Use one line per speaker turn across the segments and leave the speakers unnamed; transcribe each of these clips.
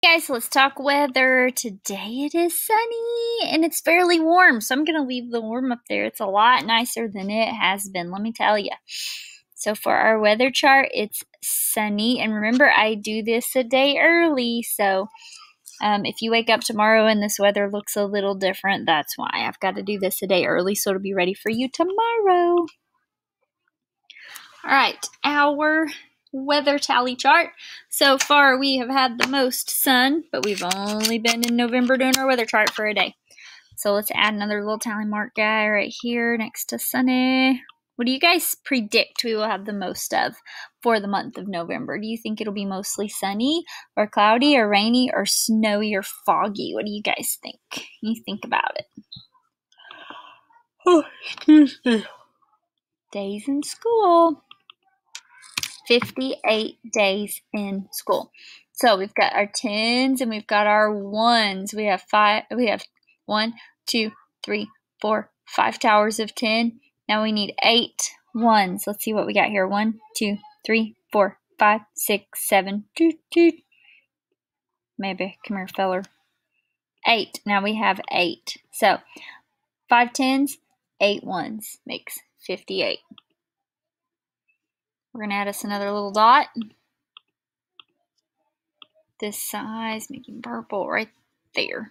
Guys, let's talk weather. Today it is sunny and it's fairly warm, so I'm going to leave the warm up there. It's a lot nicer than it has been, let me tell you. So for our weather chart, it's sunny, and remember I do this a day early, so if you wake up tomorrow and this weather looks a little different, that's why. I've got to do this a day early so it'll be ready for you tomorrow. All right, our weather tally chart. So far we have had the most sun, but we've only been in November doing our weather chart for a day. So let's add another little tally mark guy right here next to sunny. What do you guys predict we will have the most of for the month of November? Do you think it'll be mostly sunny or cloudy or rainy or snowy or foggy? What do you guys think? You think about it. Oh, excuse me. Days in school. 58 days in school. So we've got our 10s and we've got our 1s. We have 1, 2, 3, 4, 5 towers of 10. Now we need 8 1s. Let's see what we got here. 1, 2, 3, 4, 5, 6, 7. Maybe. Come here, feller. 8. Now we have 8. So 5 10s, 8 1s makes 58. We're going to add us another little dot. This size, making purple right there.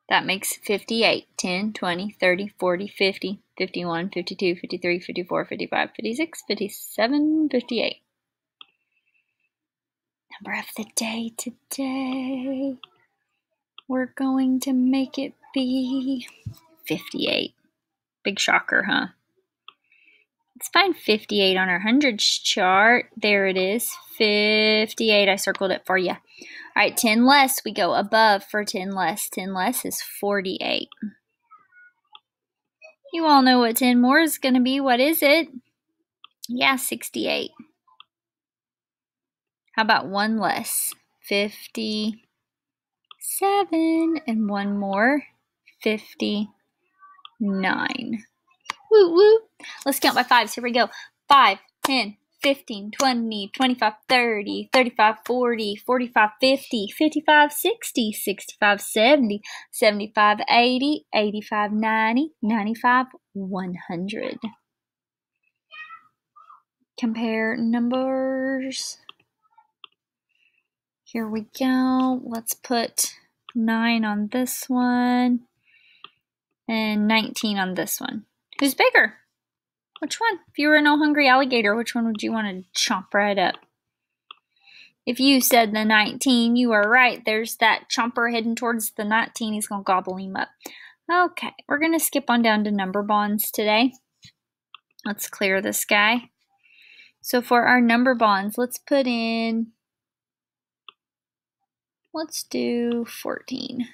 That makes 58. 10, 20, 30, 40, 50, 51, 52, 53, 54, 55, 56, 57, 58. Number of the day today. We're going to make it be 58. Big shocker, huh? Let's find 58 on our hundreds chart. There it is. 58. I circled it for you. All right, 10 less. We go above for 10 less. 10 less is 48. You all know what 10 more is going to be. What is it? Yeah, 68. How about 1 less? 57. And 1 more. 59. Woo woo. Let's count by 5s. Here we go. 5, 10, 15, 20, 25, 30, 35, 40, 45, 50, 55, 60, 65, 70, 75, 80, 85, 90, 95, 100. Compare numbers. Here we go. Let's put 9 on this one and 19 on this one. Who's bigger? Which one? If you were an old hungry alligator, which one would you want to chomp right up? If you said the 19, you are right. There's that chomper heading towards the 19. He's going to gobble him up. Okay, we're going to skip on down to number bonds today. Let's clear this guy. So for our number bonds, let's put in, let's do 14.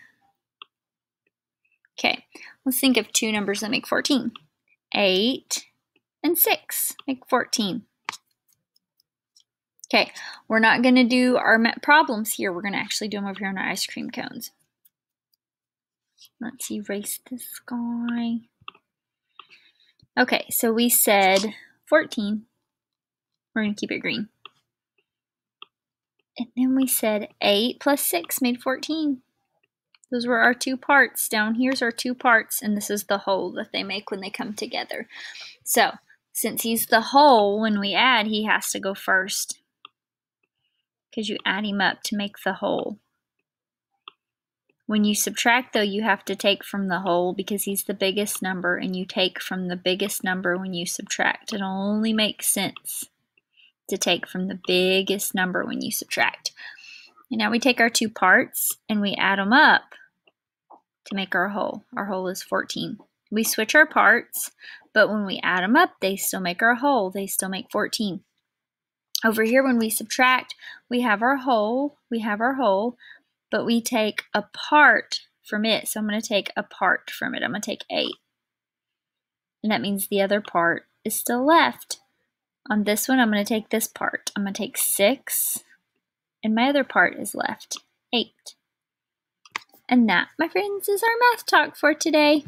Okay, let's think of 2 numbers that make 14. 8 and 6 make 14. Okay, we're not going to do our problems here. We're going to actually do them over here on our ice cream cones. Let's erase this guy. Okay, so we said 14. We're going to keep it green. And then we said 8 plus 6 made 14. Those were our 2 parts. Down here's our 2 parts, and this is the whole that they make when they come together. So, since he's the whole, when we add, he has to go first, because you add him up to make the whole. When you subtract, though, you have to take from the whole because he's the biggest number, and you take from the biggest number when you subtract. It only makes sense to take from the biggest number when you subtract. And now we take our 2 parts and we add them up to make our whole. Our whole is 14. We switch our parts, but when we add them up, they still make our whole. They still make 14. Over here, when we subtract, we have our whole, but we take a part from it. So I'm going to take a part from it. I'm going to take 8. And that means the other part is still left. On this one, I'm going to take this part. I'm going to take 6, and my other part is left, 8. And that, my friends, is our math talk for today.